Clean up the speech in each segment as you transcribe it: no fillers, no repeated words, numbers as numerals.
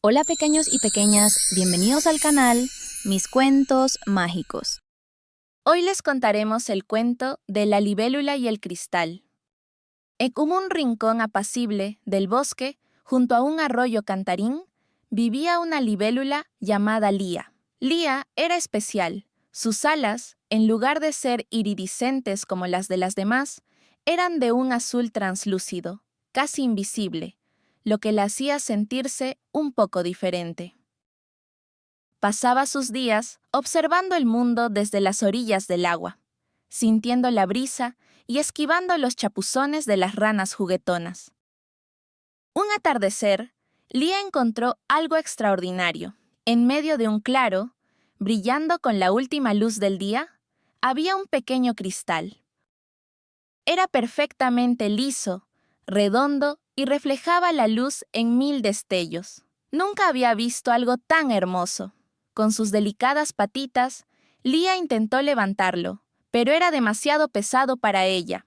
Hola pequeños y pequeñas, bienvenidos al canal Mis Cuentos Mágicos. Hoy les contaremos el cuento de la libélula y el cristal. En un rincón apacible del bosque, junto a un arroyo cantarín, vivía una libélula llamada Lía. Lía era especial. Sus alas, en lugar de ser iridiscentes como las de las demás, eran de un azul translúcido, casi invisible, lo que la hacía sentirse un poco diferente. Pasaba sus días observando el mundo desde las orillas del agua, sintiendo la brisa y esquivando los chapuzones de las ranas juguetonas. Un atardecer, Lía encontró algo extraordinario. En medio de un claro, brillando con la última luz del día, había un pequeño cristal. Era perfectamente liso, redondo y reflejaba la luz en 1000 destellos. Nunca había visto algo tan hermoso. Con sus delicadas patitas, Lía intentó levantarlo, pero era demasiado pesado para ella.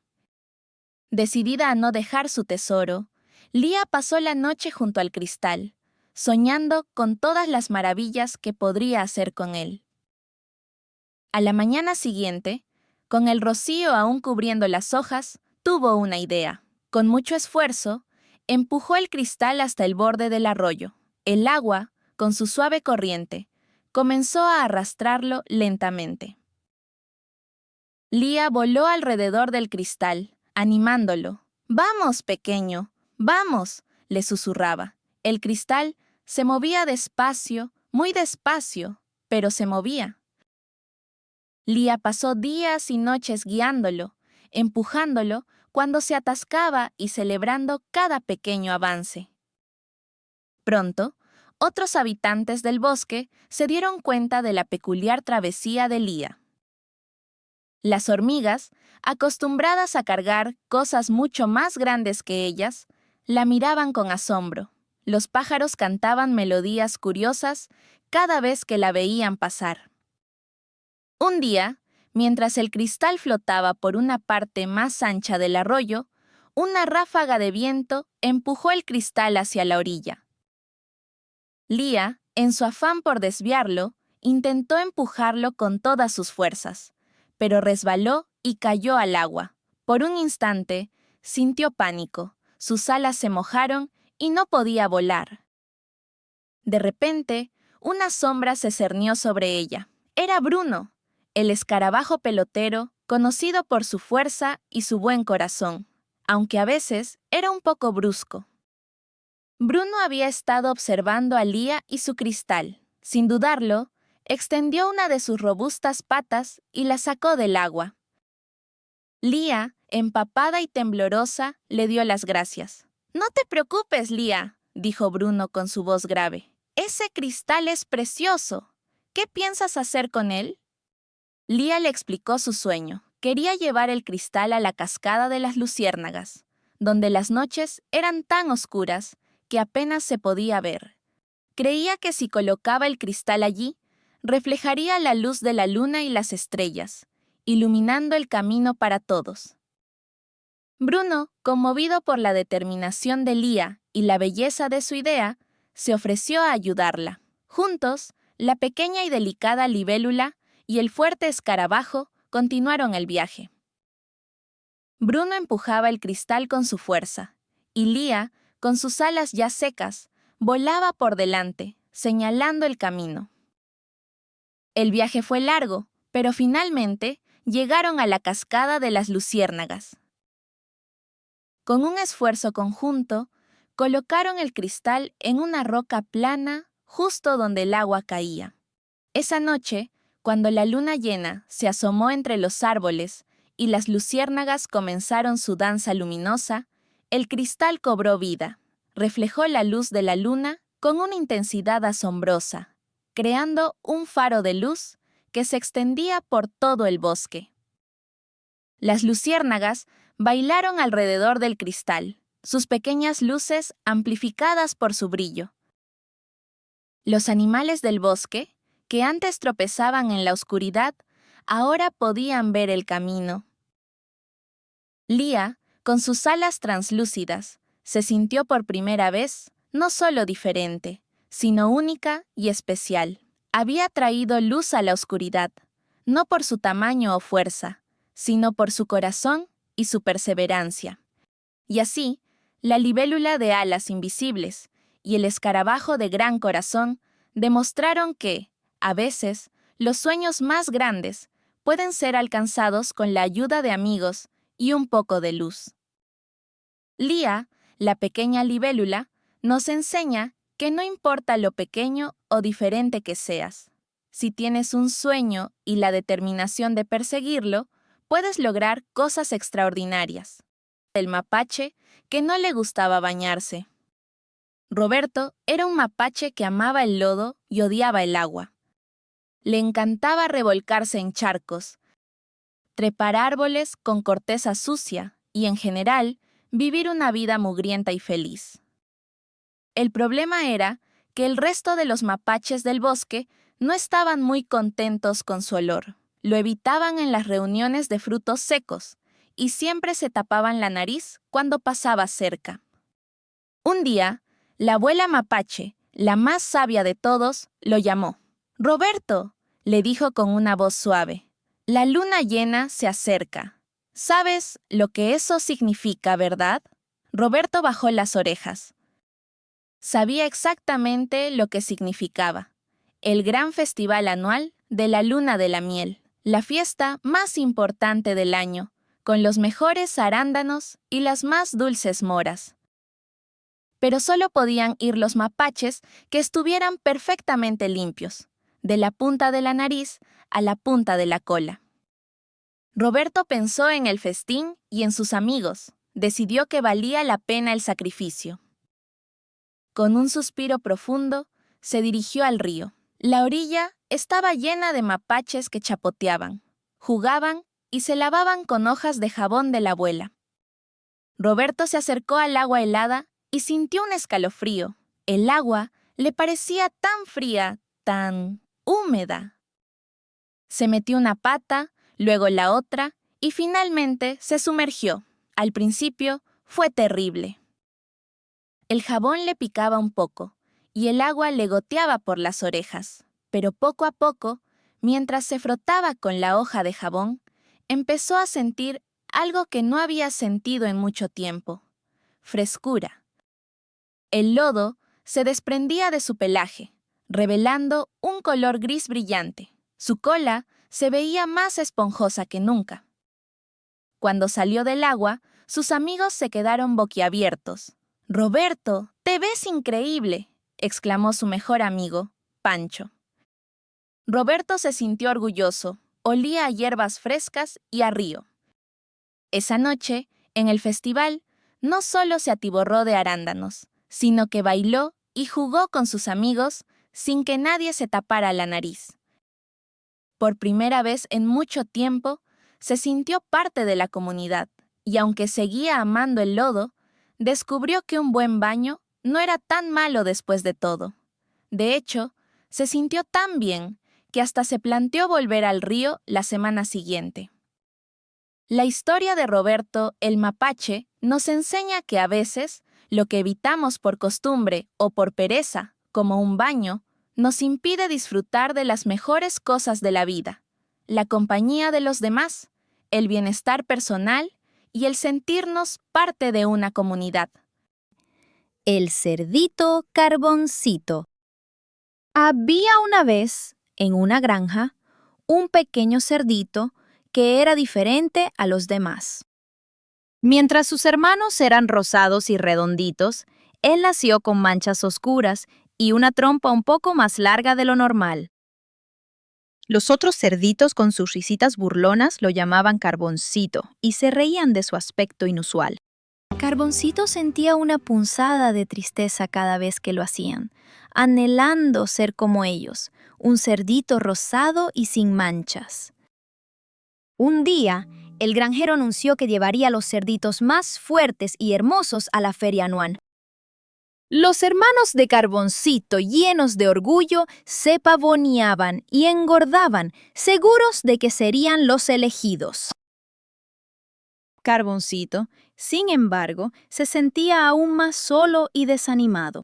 Decidida a no dejar su tesoro, Lía pasó la noche junto al cristal, soñando con todas las maravillas que podría hacer con él. A la mañana siguiente, con el rocío aún cubriendo las hojas, tuvo una idea. Con mucho esfuerzo, empujó el cristal hasta el borde del arroyo. El agua, con su suave corriente, comenzó a arrastrarlo lentamente. Lía voló alrededor del cristal, animándolo. «¡Vamos, pequeño! ¡Vamos!», le susurraba. El cristal se movía despacio, muy despacio, pero se movía. Lía pasó días y noches guiándolo, empujándolo cuando se atascaba y celebrando cada pequeño avance. Pronto, otros habitantes del bosque se dieron cuenta de la peculiar travesía de Lía. Las hormigas, acostumbradas a cargar cosas mucho más grandes que ellas, la miraban con asombro. Los pájaros cantaban melodías curiosas cada vez que la veían pasar. Un día, mientras el cristal flotaba por una parte más ancha del arroyo, una ráfaga de viento empujó el cristal hacia la orilla. Lía, en su afán por desviarlo, intentó empujarlo con todas sus fuerzas, pero resbaló y cayó al agua. Por un instante, sintió pánico, sus alas se mojaron y no podía volar. De repente, una sombra se cernió sobre ella. Era Bruno, el escarabajo pelotero, conocido por su fuerza y su buen corazón, aunque a veces era un poco brusco. Bruno había estado observando a Lía y su cristal. Sin dudarlo, extendió una de sus robustas patas y la sacó del agua. Lía, empapada y temblorosa, le dio las gracias. «No te preocupes, Lía», dijo Bruno con su voz grave. «Ese cristal es precioso. ¿Qué piensas hacer con él?» Lía le explicó su sueño. Quería llevar el cristal a la cascada de las luciérnagas, donde las noches eran tan oscuras que apenas se podía ver. Creía que si colocaba el cristal allí, reflejaría la luz de la luna y las estrellas, iluminando el camino para todos. Bruno, conmovido por la determinación de Lía y la belleza de su idea, se ofreció a ayudarla. Juntos, la pequeña y delicada libélula y el fuerte escarabajo continuaron el viaje. Bruno empujaba el cristal con su fuerza, y Lía, con sus alas ya secas, volaba por delante, señalando el camino. El viaje fue largo, pero finalmente llegaron a la cascada de las luciérnagas. Con un esfuerzo conjunto, colocaron el cristal en una roca plana justo donde el agua caía. Esa noche, cuando la luna llena se asomó entre los árboles y las luciérnagas comenzaron su danza luminosa, el cristal cobró vida, reflejó la luz de la luna con una intensidad asombrosa, creando un faro de luz que se extendía por todo el bosque. Las luciérnagas bailaron alrededor del cristal, sus pequeñas luces amplificadas por su brillo. Los animales del bosque, que antes tropezaban en la oscuridad, ahora podían ver el camino. Lía, con sus alas translúcidas, se sintió por primera vez no solo diferente, sino única y especial. Había traído luz a la oscuridad, no por su tamaño o fuerza, sino por su corazón y su perseverancia. Y así, la libélula de alas invisibles y el escarabajo de gran corazón demostraron que, a veces, los sueños más grandes pueden ser alcanzados con la ayuda de amigos y un poco de luz. Lía, la pequeña libélula, nos enseña que no importa lo pequeño o diferente que seas. Si tienes un sueño y la determinación de perseguirlo, puedes lograr cosas extraordinarias. El mapache, que no le gustaba bañarse. Roberto era un mapache que amaba el lodo y odiaba el agua. Le encantaba revolcarse en charcos, trepar árboles con corteza sucia y, en general, vivir una vida mugrienta y feliz. El problema era que el resto de los mapaches del bosque no estaban muy contentos con su olor. Lo evitaban en las reuniones de frutos secos y siempre se tapaban la nariz cuando pasaba cerca. Un día, la abuela mapache, la más sabia de todos, lo llamó. «Roberto», le dijo con una voz suave, «la luna llena se acerca. ¿Sabes lo que eso significa, verdad?» Roberto bajó las orejas. Sabía exactamente lo que significaba. El gran festival anual de la luna de la miel, la fiesta más importante del año, con los mejores arándanos y las más dulces moras. Pero solo podían ir los mapaches que estuvieran perfectamente limpios, de la punta de la nariz a la punta de la cola. Roberto pensó en el festín y en sus amigos. Decidió que valía la pena el sacrificio. Con un suspiro profundo, se dirigió al río. La orilla estaba llena de mapaches que chapoteaban, jugaban y se lavaban con hojas de jabón de la abuela. Roberto se acercó al agua helada y sintió un escalofrío. El agua le parecía tan fría, tan húmeda. Se metió una pata, luego la otra, y finalmente se sumergió. Al principio fue terrible. El jabón le picaba un poco, y el agua le goteaba por las orejas. Pero poco a poco, mientras se frotaba con la hoja de jabón, empezó a sentir algo que no había sentido en mucho tiempo: frescura. El lodo se desprendía de su pelaje, revelando un color gris brillante. Su cola se veía más esponjosa que nunca. Cuando salió del agua, sus amigos se quedaron boquiabiertos. «Roberto, te ves increíble», exclamó su mejor amigo, Pancho. Roberto se sintió orgulloso, olía a hierbas frescas y a río. Esa noche, en el festival, no solo se atiborró de arándanos, sino que bailó y jugó con sus amigos sin que nadie se tapara la nariz. Por primera vez en mucho tiempo, se sintió parte de la comunidad, y aunque seguía amando el lodo, descubrió que un buen baño no era tan malo después de todo. De hecho, se sintió tan bien que hasta se planteó volver al río la semana siguiente. La historia de Roberto el mapache nos enseña que a veces lo que evitamos por costumbre o por pereza, como un baño, nos impide disfrutar de las mejores cosas de la vida: la compañía de los demás, el bienestar personal y el sentirnos parte de una comunidad. El cerdito Carboncito. Había una vez, en una granja, un pequeño cerdito que era diferente a los demás. Mientras sus hermanos eran rosados y redonditos, él nació con manchas oscuras y una trompa un poco más larga de lo normal. Los otros cerditos con sus risitas burlonas lo llamaban Carboncito y se reían de su aspecto inusual. Carboncito sentía una punzada de tristeza cada vez que lo hacían, anhelando ser como ellos, un cerdito rosado y sin manchas. Un día, el granjero anunció que llevaría a los cerditos más fuertes y hermosos a la feria anual. Los hermanos de Carboncito, llenos de orgullo, se pavoneaban y engordaban, seguros de que serían los elegidos. Carboncito, sin embargo, se sentía aún más solo y desanimado.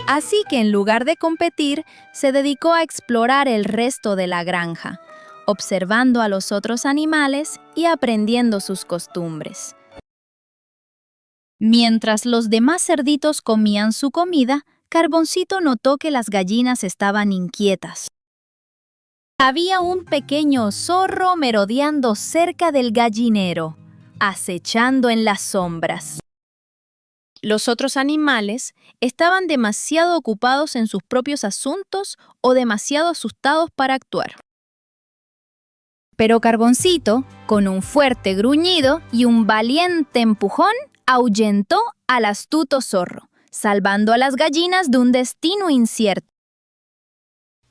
Así que en lugar de competir, se dedicó a explorar el resto de la granja, observando a los otros animales y aprendiendo sus costumbres. Mientras los demás cerditos comían su comida, Carboncito notó que las gallinas estaban inquietas. Había un pequeño zorro merodeando cerca del gallinero, acechando en las sombras. Los otros animales estaban demasiado ocupados en sus propios asuntos o demasiado asustados para actuar. Pero Carboncito, con un fuerte gruñido y un valiente empujón, ahuyentó al astuto zorro, salvando a las gallinas de un destino incierto.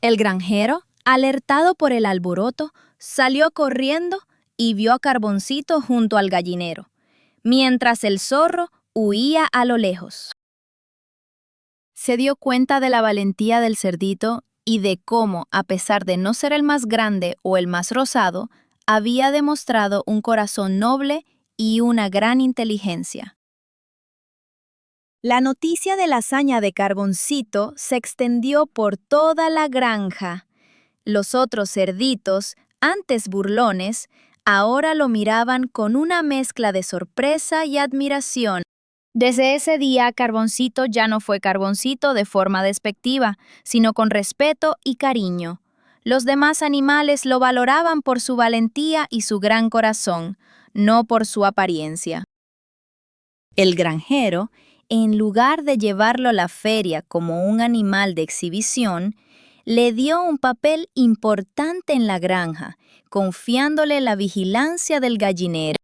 El granjero, alertado por el alboroto, salió corriendo y vio a Carboncito junto al gallinero, mientras el zorro huía a lo lejos. Se dio cuenta de la valentía del cerdito y de cómo, a pesar de no ser el más grande o el más rosado, había demostrado un corazón noble y una gran inteligencia. La noticia de la hazaña de Carboncito se extendió por toda la granja. Los otros cerditos, antes burlones, ahora lo miraban con una mezcla de sorpresa y admiración. Desde ese día, Carboncito ya no fue Carboncito de forma despectiva, sino con respeto y cariño. Los demás animales lo valoraban por su valentía y su gran corazón, no por su apariencia. El granjero, en lugar de llevarlo a la feria como un animal de exhibición, le dio un papel importante en la granja, confiándole la vigilancia del gallinero.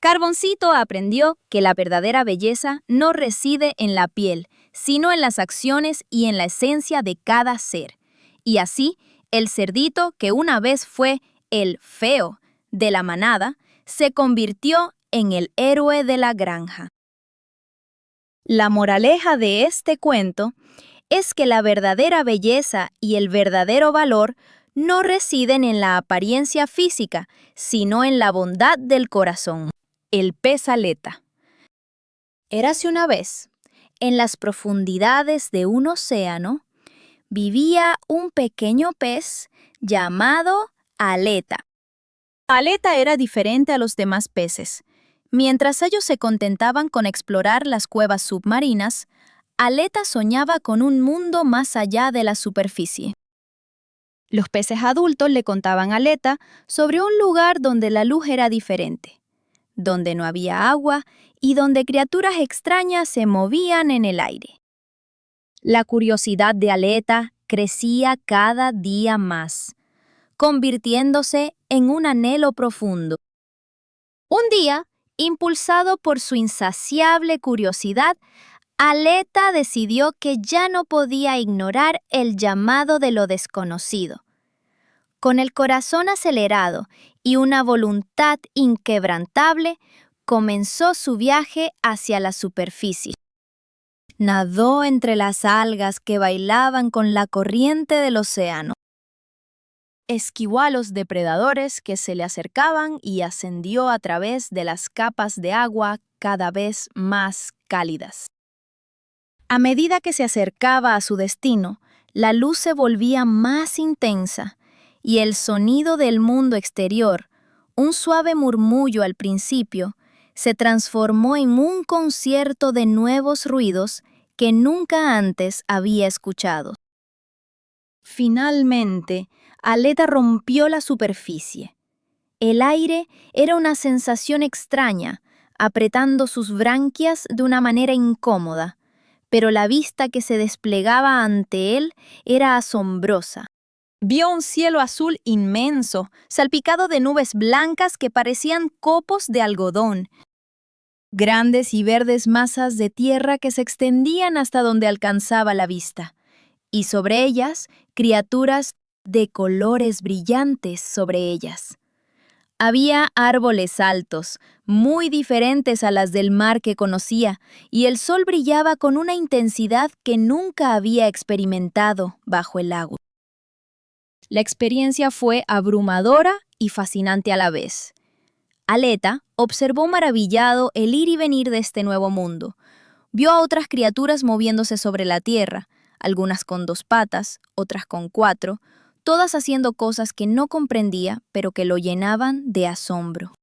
Carboncito aprendió que la verdadera belleza no reside en la piel, sino en las acciones y en la esencia de cada ser. Y así, el cerdito, que una vez fue el feo de la manada, se convirtió en el héroe de la granja. La moraleja de este cuento es que la verdadera belleza y el verdadero valor no residen en la apariencia física, sino en la bondad del corazón. El pez aleta. Érase una vez, en las profundidades de un océano, vivía un pequeño pez llamado Aleta. Aleta era diferente a los demás peces. Mientras ellos se contentaban con explorar las cuevas submarinas, Aleta soñaba con un mundo más allá de la superficie. Los peces adultos le contaban a Aleta sobre un lugar donde la luz era diferente, donde no había agua y donde criaturas extrañas se movían en el aire. La curiosidad de Aleta crecía cada día más, convirtiéndose en un anhelo profundo. Un día, impulsado por su insaciable curiosidad, Aleta decidió que ya no podía ignorar el llamado de lo desconocido. Con el corazón acelerado y una voluntad inquebrantable, comenzó su viaje hacia la superficie. Nadó entre las algas que bailaban con la corriente del océano. Esquivó a los depredadores que se le acercaban y ascendió a través de las capas de agua cada vez más cálidas. A medida que se acercaba a su destino, la luz se volvía más intensa y el sonido del mundo exterior, un suave murmullo al principio, se transformó en un concierto de nuevos ruidos que nunca antes había escuchado. Finalmente, Aleta rompió la superficie. El aire era una sensación extraña, apretando sus branquias de una manera incómoda, pero la vista que se desplegaba ante él era asombrosa. Vio un cielo azul inmenso, salpicado de nubes blancas que parecían copos de algodón, grandes y verdes masas de tierra que se extendían hasta donde alcanzaba la vista, y sobre ellas, criaturas de colores brillantes sobre ellas. Había árboles altos, muy diferentes a las del mar que conocía, y el sol brillaba con una intensidad que nunca había experimentado bajo el agua. La experiencia fue abrumadora y fascinante a la vez. Aleta observó maravillado el ir y venir de este nuevo mundo. vio a otras criaturas moviéndose sobre la tierra, algunas con 2 patas, otras con 4, todas haciendo cosas que no comprendía, pero que lo llenaban de asombro.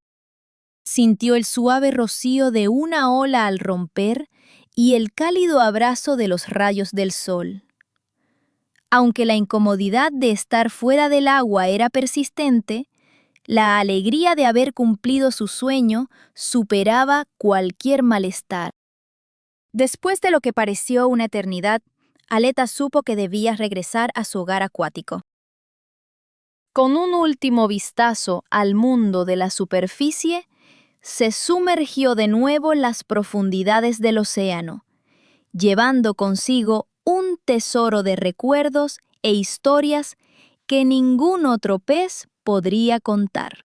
Sintió el suave rocío de una ola al romper y el cálido abrazo de los rayos del sol. Aunque la incomodidad de estar fuera del agua era persistente, la alegría de haber cumplido su sueño superaba cualquier malestar. Después de lo que pareció una eternidad, Aleta supo que debía regresar a su hogar acuático. Con un último vistazo al mundo de la superficie, se sumergió de nuevo en las profundidades del océano, llevando consigo un tesoro de recuerdos e historias que ningún otro pez podría contar.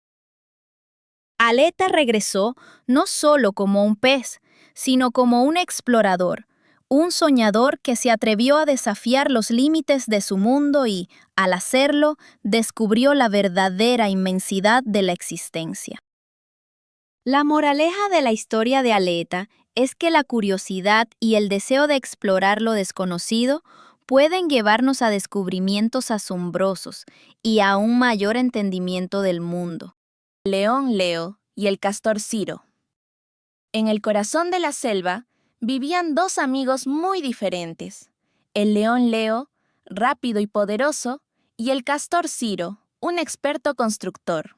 Aleta regresó no solo como un pez, sino como un explorador, un soñador que se atrevió a desafiar los límites de su mundo y, al hacerlo, descubrió la verdadera inmensidad de la existencia. La moraleja de la historia de Aleta es que la curiosidad y el deseo de explorar lo desconocido pueden llevarnos a descubrimientos asombrosos y a un mayor entendimiento del mundo. León Leo y el castor Ciro. En el corazón de la selva vivían 2 amigos muy diferentes. El león Leo, rápido y poderoso, y el castor Ciro, un experto constructor.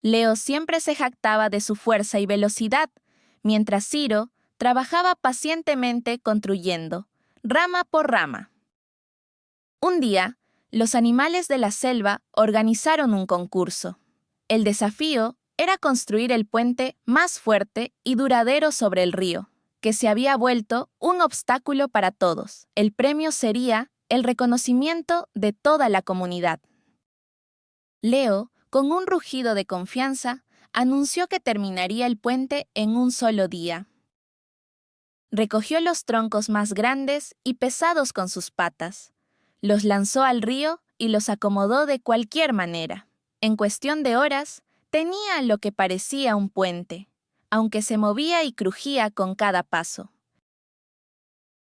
Leo siempre se jactaba de su fuerza y velocidad, mientras Ciro trabajaba pacientemente construyendo, rama por rama. Un día, los animales de la selva organizaron un concurso. El desafío era construir el puente más fuerte y duradero sobre el río, que se había vuelto un obstáculo para todos. El premio sería el reconocimiento de toda la comunidad. Leo, con un rugido de confianza, anunció que terminaría el puente en un solo día. Recogió los troncos más grandes y pesados con sus patas, los lanzó al río y los acomodó de cualquier manera. En cuestión de horas, tenía lo que parecía un puente, aunque se movía y crujía con cada paso.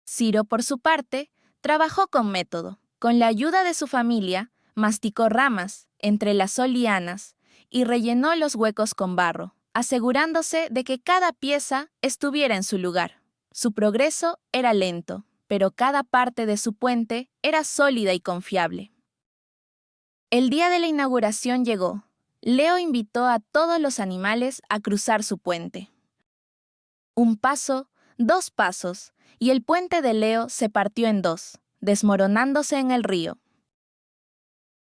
Ciro, por su parte, trabajó con método. Con la ayuda de su familia, masticó ramas, entrelazó lianas y rellenó los huecos con barro, asegurándose de que cada pieza estuviera en su lugar. Su progreso era lento, pero cada parte de su puente era sólida y confiable. El día de la inauguración llegó. Leo invitó a todos los animales a cruzar su puente. 1 paso, 2 pasos, y el puente de Leo se partió en 2, desmoronándose en el río.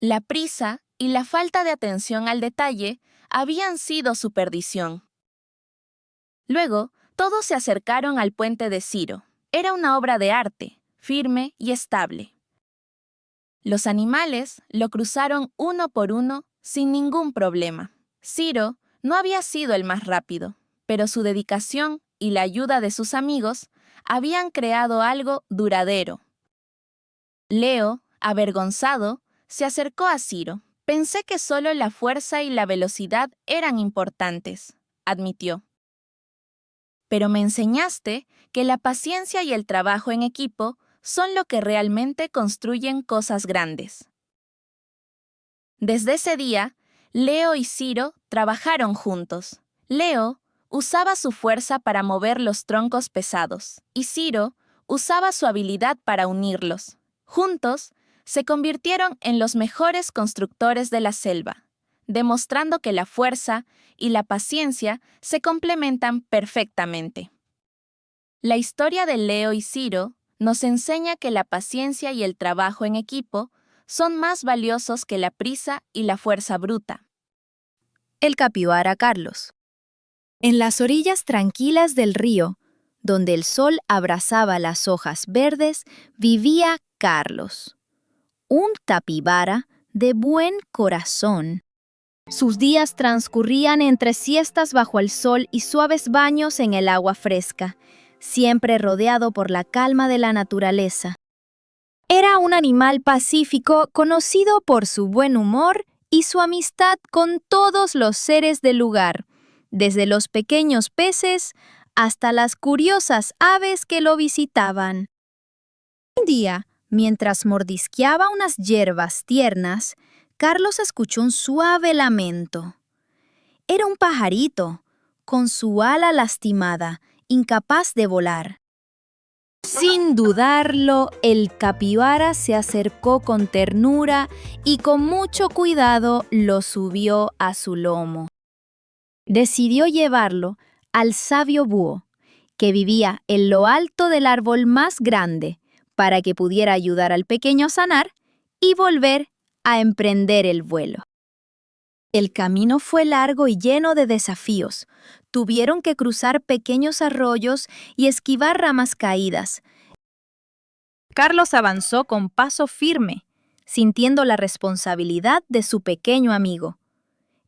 La prisa y la falta de atención al detalle habían sido su perdición. Luego, todos se acercaron al puente de Ciro. Era una obra de arte, firme y estable. Los animales lo cruzaron uno por uno sin ningún problema. Ciro no había sido el más rápido, pero su dedicación y la ayuda de sus amigos habían creado algo duradero. Leo, avergonzado, se acercó a Ciro. Pensé que solo la fuerza y la velocidad eran importantes, admitió. Pero me enseñaste que la paciencia y el trabajo en equipo son lo que realmente construyen cosas grandes. Desde ese día, Leo y Ciro trabajaron juntos. Leo usaba su fuerza para mover los troncos pesados y Ciro usaba su habilidad para unirlos. Juntos, se convirtieron en los mejores constructores de la selva, demostrando que la fuerza y la paciencia se complementan perfectamente. La historia de Leo y Ciro nos enseña que la paciencia y el trabajo en equipo son más valiosos que la prisa y la fuerza bruta. El capibara Carlos. En las orillas tranquilas del río, donde el sol abrazaba las hojas verdes, vivía Carlos, un capibara de buen corazón. Sus días transcurrían entre siestas bajo el sol y suaves baños en el agua fresca, siempre rodeado por la calma de la naturaleza. Era un animal pacífico conocido por su buen humor y su amistad con todos los seres del lugar, desde los pequeños peces hasta las curiosas aves que lo visitaban. Un día, mientras mordisqueaba unas hierbas tiernas, Carlos escuchó un suave lamento. Era un pajarito, con su ala lastimada, incapaz de volar. Sin dudarlo, el capibara se acercó con ternura y con mucho cuidado lo subió a su lomo. Decidió llevarlo al sabio búho, que vivía en lo alto del árbol más grande, para que pudiera ayudar al pequeño a sanar y volver a emprender el vuelo. El camino fue largo y lleno de desafíos. Tuvieron que cruzar pequeños arroyos y esquivar ramas caídas. Carlos avanzó con paso firme, sintiendo la responsabilidad de su pequeño amigo.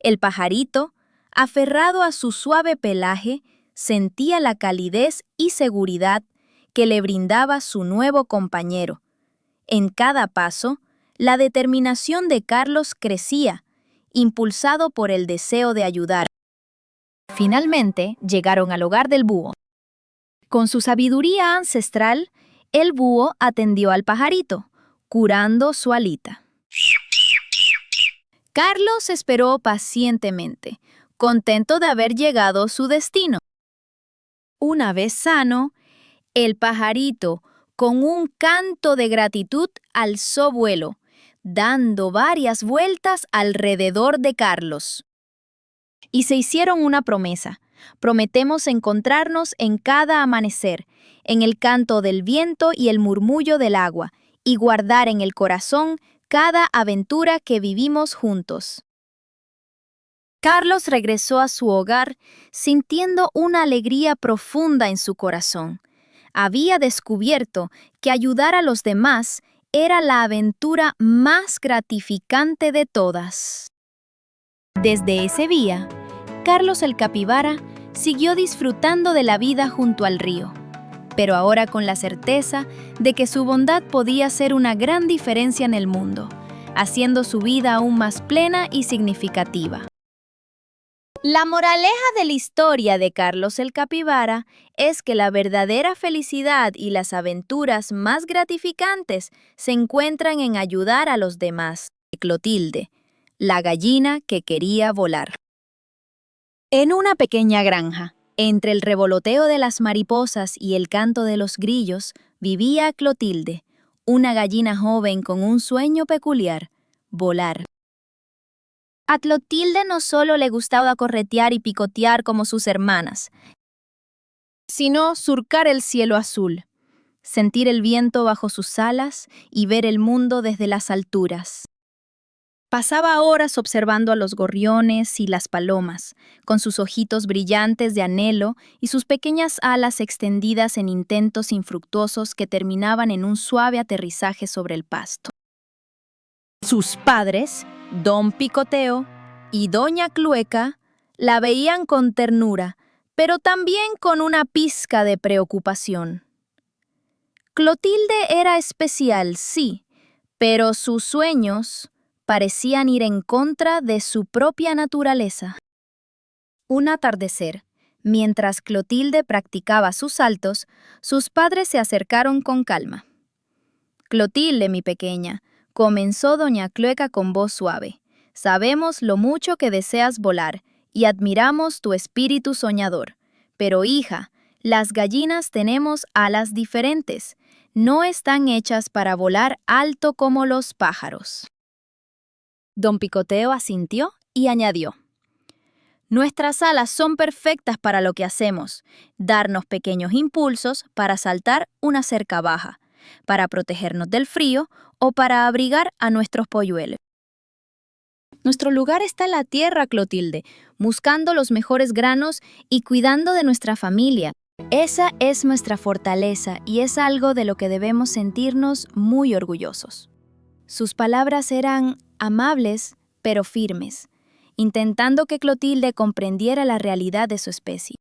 El pajarito, aferrado a su suave pelaje, sentía la calidez y seguridad que le brindaba su nuevo compañero. En cada paso, la determinación de Carlos crecía, impulsado por el deseo de ayudar. Finalmente, llegaron al hogar del búho. Con su sabiduría ancestral, el búho atendió al pajarito, curando su alita. Carlos esperó pacientemente, contento de haber llegado a su destino. Una vez sano, el pajarito, con un canto de gratitud, alzó vuelo, dando varias vueltas alrededor de Carlos. Y se hicieron una promesa. Prometemos encontrarnos en cada amanecer, en el canto del viento y el murmullo del agua, y guardar en el corazón cada aventura que vivimos juntos. Carlos regresó a su hogar sintiendo una alegría profunda en su corazón. Había descubierto que ayudar a los demás era la aventura más gratificante de todas. Desde ese día, Carlos el capibara siguió disfrutando de la vida junto al río, pero ahora con la certeza de que su bondad podía hacer una gran diferencia en el mundo, haciendo su vida aún más plena y significativa. La moraleja de la historia de Carlos el capibara es que la verdadera felicidad y las aventuras más gratificantes se encuentran en ayudar a los demás. Clotilde, la gallina que quería volar. En una pequeña granja, entre el revoloteo de las mariposas y el canto de los grillos, vivía Clotilde, una gallina joven con un sueño peculiar: volar. A Clotilde no solo le gustaba corretear y picotear como sus hermanas, sino surcar el cielo azul, sentir el viento bajo sus alas y ver el mundo desde las alturas. Pasaba horas observando a los gorriones y las palomas, con sus ojitos brillantes de anhelo y sus pequeñas alas extendidas en intentos infructuosos que terminaban en un suave aterrizaje sobre el pasto. Sus padres, Don Picoteo y Doña Clueca, la veían con ternura, pero también con una pizca de preocupación. Clotilde era especial, sí, pero sus sueños parecían ir en contra de su propia naturaleza. Un atardecer, mientras Clotilde practicaba sus saltos, sus padres se acercaron con calma. «Clotilde, mi pequeña», comenzó doña Clueca con voz suave, «sabemos lo mucho que deseas volar y admiramos tu espíritu soñador. Pero, hija, las gallinas tenemos alas diferentes. No están hechas para volar alto como los pájaros». Don Picoteo asintió y añadió: «Nuestras alas son perfectas para lo que hacemos, darnos pequeños impulsos para saltar una cerca baja, para protegernos del frío o para abrigar a nuestros polluelos. Nuestro lugar está en la tierra, Clotilde, buscando los mejores granos y cuidando de nuestra familia. Esa es nuestra fortaleza y es algo de lo que debemos sentirnos muy orgullosos». Sus palabras eran amables, pero firmes, intentando que Clotilde comprendiera la realidad de su especie.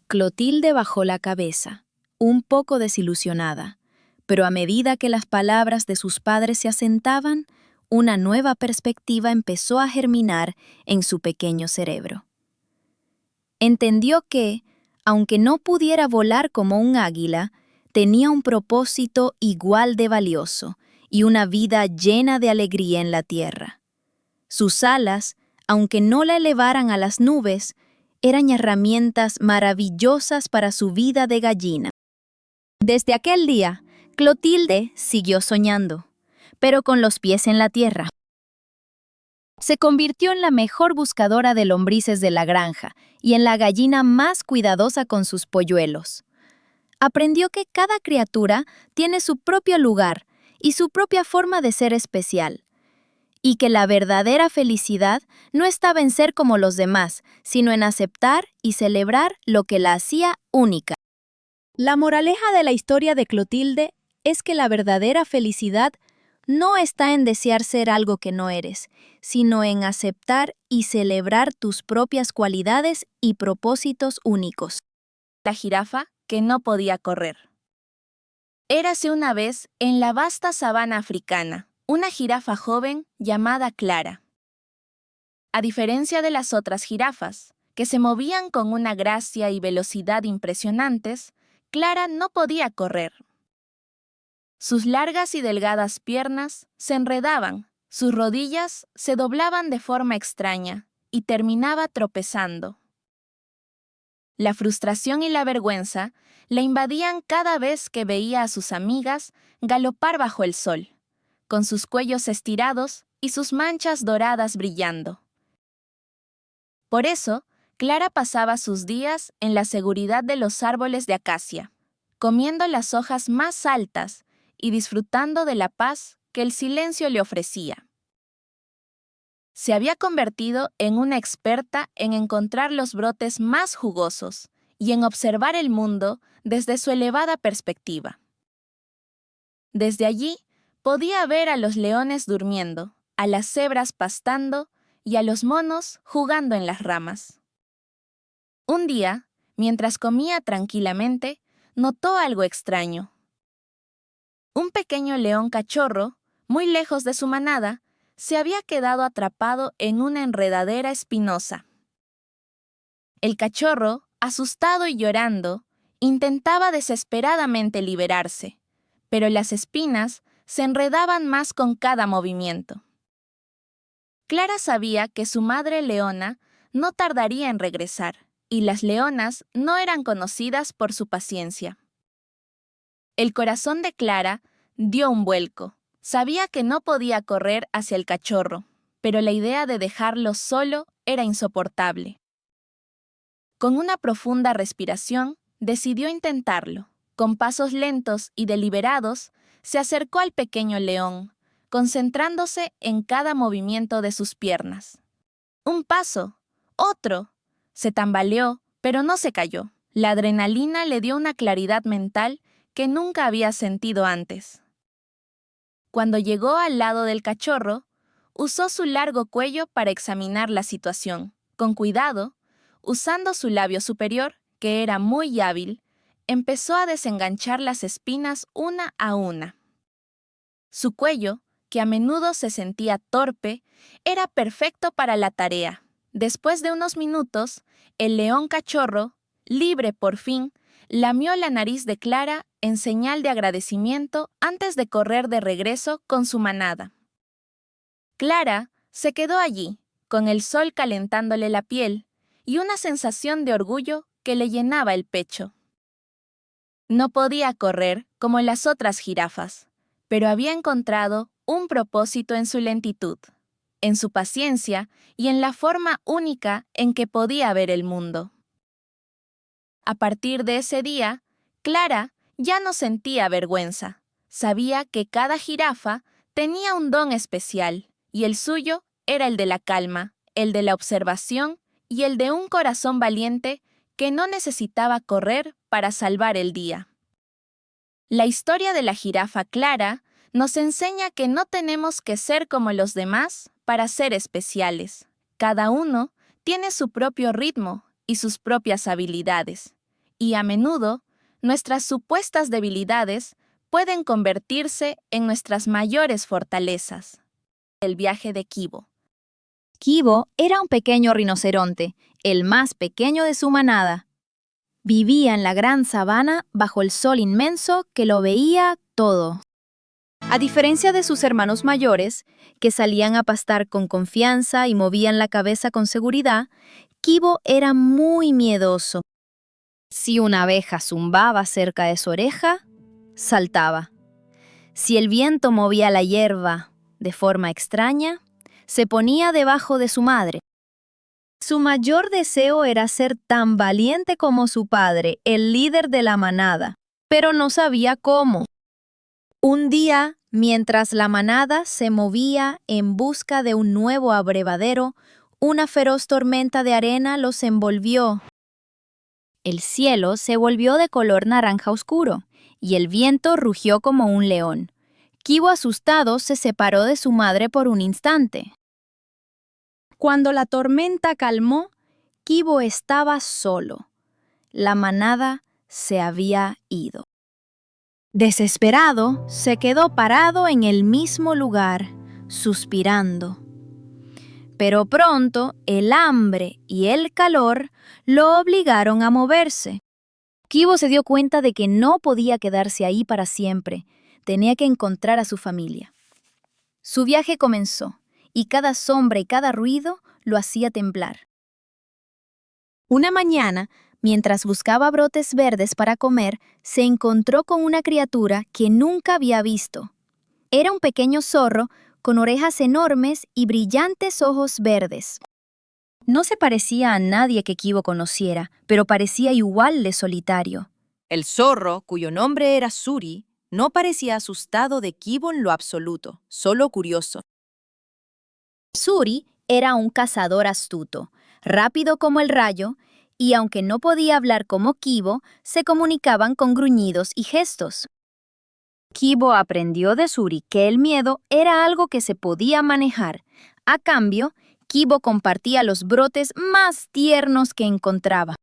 Clotilde bajó la cabeza, un poco desilusionada, pero a medida que las palabras de sus padres se asentaban, una nueva perspectiva empezó a germinar en su pequeño cerebro. Entendió que, aunque no pudiera volar como un águila, tenía un propósito igual de valioso y una vida llena de alegría en la tierra. Sus alas, aunque no la elevaran a las nubes, eran herramientas maravillosas para su vida de gallina. Desde aquel día, Clotilde siguió soñando, pero con los pies en la tierra. Se convirtió en la mejor buscadora de lombrices de la granja y en la gallina más cuidadosa con sus polluelos. Aprendió que cada criatura tiene su propio lugar y su propia forma de ser especial, y que la verdadera felicidad no estaba en ser como los demás, sino en aceptar y celebrar lo que la hacía única. La moraleja de la historia de Clotilde es que la verdadera felicidad no está en desear ser algo que no eres, sino en aceptar y celebrar tus propias cualidades y propósitos únicos. La jirafa que no podía correr. Érase una vez en la vasta sabana africana una jirafa joven llamada Clara. A diferencia de las otras jirafas, que se movían con una gracia y velocidad impresionantes, Clara no podía correr. Sus largas y delgadas piernas se enredaban, sus rodillas se doblaban de forma extraña y terminaba tropezando. La frustración y la vergüenza la invadían cada vez que veía a sus amigas galopar bajo el sol, con sus cuellos estirados y sus manchas doradas brillando. Por eso, Clara pasaba sus días en la seguridad de los árboles de acacia, comiendo las hojas más altas y disfrutando de la paz que el silencio le ofrecía. Se había convertido en una experta en encontrar los brotes más jugosos y en observar el mundo desde su elevada perspectiva. Desde allí, podía ver a los leones durmiendo, a las cebras pastando y a los monos jugando en las ramas. Un día, mientras comía tranquilamente, notó algo extraño. Un pequeño león cachorro, muy lejos de su manada, se había quedado atrapado en una enredadera espinosa. El cachorro, asustado y llorando, intentaba desesperadamente liberarse, pero las espinas se enredaban más con cada movimiento. Clara sabía que su madre leona no tardaría en regresar, y las leonas no eran conocidas por su paciencia. El corazón de Clara dio un vuelco. Sabía que no podía correr hacia el cachorro, pero la idea de dejarlo solo era insoportable. Con una profunda respiración, decidió intentarlo. Con pasos lentos y deliberados, se acercó al pequeño león, concentrándose en cada movimiento de sus piernas. Un paso, otro. Se tambaleó, pero no se cayó. La adrenalina le dio una claridad mental que nunca había sentido antes. Cuando llegó al lado del cachorro, usó su largo cuello para examinar la situación. Con cuidado, usando su labio superior, que era muy hábil, empezó a desenganchar las espinas una a una. Su cuello, que a menudo se sentía torpe, era perfecto para la tarea. Después de unos minutos, el león cachorro, libre por fin, lamió la nariz de Clara en señal de agradecimiento antes de correr de regreso con su manada. Clara se quedó allí, con el sol calentándole la piel y una sensación de orgullo que le llenaba el pecho. No podía correr como las otras jirafas, pero había encontrado un propósito en su lentitud, en su paciencia y en la forma única en que podía ver el mundo. A partir de ese día, Clara ya no sentía vergüenza. Sabía que cada jirafa tenía un don especial, y el suyo era el de la calma, el de la observación y el de un corazón valiente que no necesitaba correr para salvar el día. La historia de la jirafa Clara nos enseña que no tenemos que ser como los demás para ser especiales. Cada uno tiene su propio ritmo y sus propias habilidades, y a menudo nuestras supuestas debilidades pueden convertirse en nuestras mayores fortalezas. El viaje de Kibo. Kibo era un pequeño rinoceronte, el más pequeño de su manada. Vivía en la gran sabana bajo el sol inmenso que lo veía todo. A diferencia de sus hermanos mayores, que salían a pastar con confianza y movían la cabeza con seguridad, Kibo era muy miedoso. Si una abeja zumbaba cerca de su oreja, saltaba. Si el viento movía la hierba de forma extraña, se ponía debajo de su madre. Su mayor deseo era ser tan valiente como su padre, el líder de la manada, pero no sabía cómo. Un día, mientras la manada se movía en busca de un nuevo abrevadero, una feroz tormenta de arena los envolvió. El cielo se volvió de color naranja oscuro, y el viento rugió como un león. Kibo, asustado, se separó de su madre por un instante. Cuando la tormenta calmó, Kibo estaba solo. La manada se había ido. Desesperado, se quedó parado en el mismo lugar, suspirando. Pero pronto el hambre y el calor lo obligaron a moverse. Kibo se dio cuenta de que no podía quedarse ahí para siempre. Tenía que encontrar a su familia. Su viaje comenzó, y cada sombra y cada ruido lo hacía temblar. Una mañana, mientras buscaba brotes verdes para comer, se encontró con una criatura que nunca había visto. Era un pequeño zorro con orejas enormes y brillantes ojos verdes. No se parecía a nadie que Kibo conociera, pero parecía igual de solitario. El zorro, cuyo nombre era Suri, no parecía asustado de Kibo en lo absoluto, solo curioso. Suri era un cazador astuto, rápido como el rayo, y aunque no podía hablar como Kibo, se comunicaban con gruñidos y gestos. Kibo aprendió de Suri que el miedo era algo que se podía manejar. A cambio, Kibo compartía los brotes más tiernos que encontraba.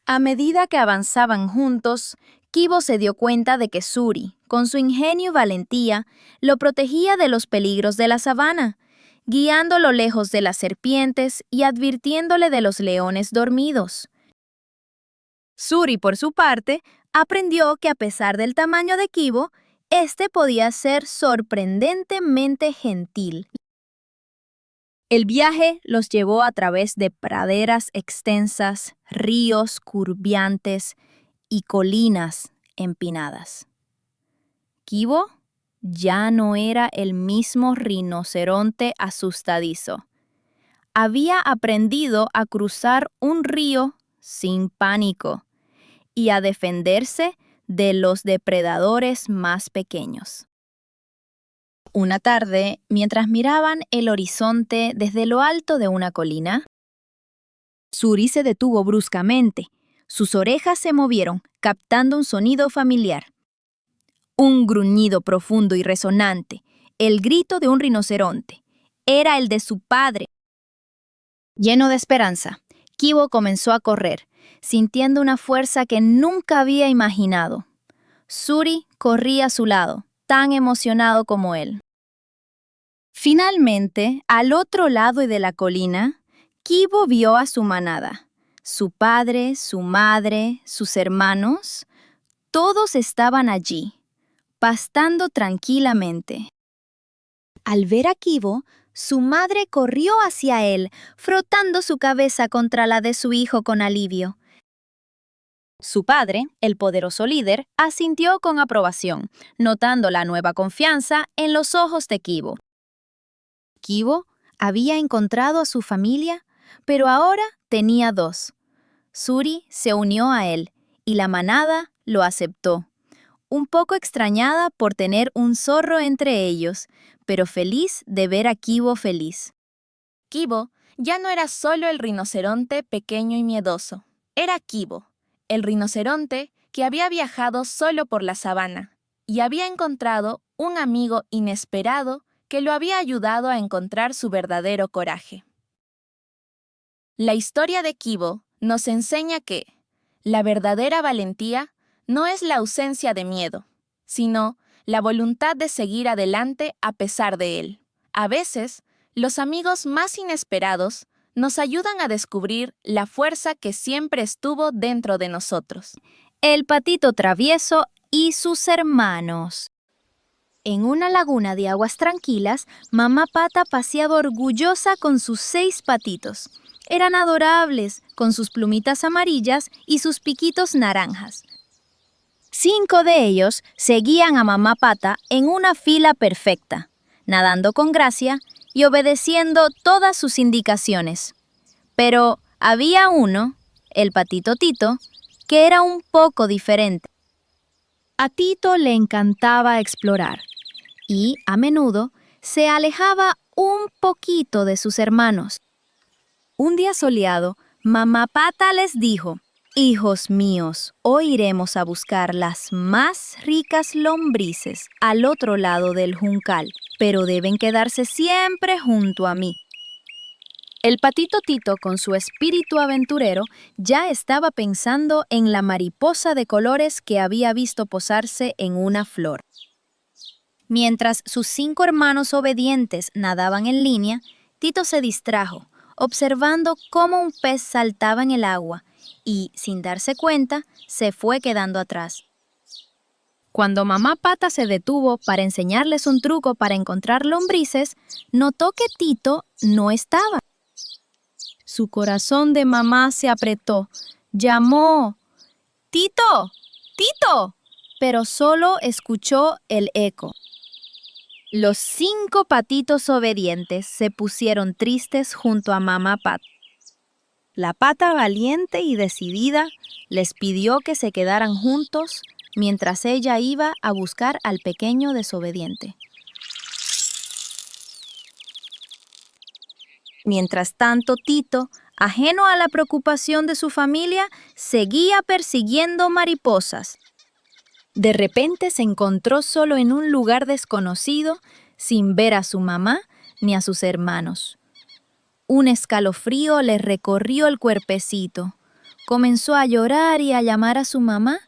A medida que avanzaban juntos, Kibo se dio cuenta de que Suri, con su ingenio y valentía, lo protegía de los peligros de la sabana, guiándolo lejos de las serpientes y advirtiéndole de los leones dormidos. Suri, por su parte, aprendió que a pesar del tamaño de Kibo, este podía ser sorprendentemente gentil. El viaje los llevó a través de praderas extensas, ríos curviantes y colinas empinadas. Kibo ya no era el mismo rinoceronte asustadizo. Había aprendido a cruzar un río sin pánico y a defenderse de los depredadores más pequeños. Una tarde, mientras miraban el horizonte desde lo alto de una colina, Suri se detuvo bruscamente. Sus orejas se movieron, captando un sonido familiar. Un gruñido profundo y resonante, el grito de un rinoceronte. Era el de su padre. Lleno de esperanza, Kibo comenzó a correr, sintiendo una fuerza que nunca había imaginado. Suri corría a su lado, tan emocionado como él. Finalmente, al otro lado de la colina, Kibo vio a su manada. Su padre, su madre, sus hermanos, todos estaban allí, pastando tranquilamente. Al ver a Kibo, su madre corrió hacia él, frotando su cabeza contra la de su hijo con alivio. Su padre, el poderoso líder, asintió con aprobación, notando la nueva confianza en los ojos de Kibo. Kibo había encontrado a su familia, pero ahora tenía dos. Suri se unió a él y la manada lo aceptó, un poco extrañada por tener un zorro entre ellos, pero feliz de ver a Kibo feliz. Kibo ya no era solo el rinoceronte pequeño y miedoso. Era Kibo, el rinoceronte que había viajado solo por la sabana y había encontrado un amigo inesperado que lo había ayudado a encontrar su verdadero coraje. La historia de Kibo nos enseña que la verdadera valentía no es la ausencia de miedo, sino la voluntad de seguir adelante a pesar de él. A veces, los amigos más inesperados nos ayudan a descubrir la fuerza que siempre estuvo dentro de nosotros. El patito travieso y sus hermanos. En una laguna de aguas tranquilas, Mamá Pata paseaba orgullosa con sus 6 patitos. Eran adorables, con sus plumitas amarillas y sus piquitos naranjas. 5 de ellos seguían a Mamá Pata en una fila perfecta, nadando con gracia y obedeciendo todas sus indicaciones. Pero había uno, el patito Tito, que era un poco diferente. A Tito le encantaba explorar y, a menudo, se alejaba un poquito de sus hermanos. Un día soleado, Mamá Pata les dijo: «Hijos míos, hoy iremos a buscar las más ricas lombrices al otro lado del juncal, pero deben quedarse siempre junto a mí». El patito Tito, con su espíritu aventurero, ya estaba pensando en la mariposa de colores que había visto posarse en una flor. Mientras sus 5 hermanos obedientes nadaban en línea, Tito se distrajo, observando cómo un pez saltaba en el agua y, sin darse cuenta, se fue quedando atrás. Cuando Mamá Pata se detuvo para enseñarles un truco para encontrar lombrices, notó que Tito no estaba. Su corazón de mamá se apretó. Llamó: «¡Tito! ¡Tito!», pero solo escuchó el eco. Los 5 patitos obedientes se pusieron tristes junto a Mamá Pata. La pata valiente y decidida les pidió que se quedaran juntos mientras ella iba a buscar al pequeño desobediente. Mientras tanto, Tito, ajeno a la preocupación de su familia, seguía persiguiendo mariposas. De repente se encontró solo en un lugar desconocido, sin ver a su mamá ni a sus hermanos. Un escalofrío le recorrió el cuerpecito. Comenzó a llorar y a llamar a su mamá,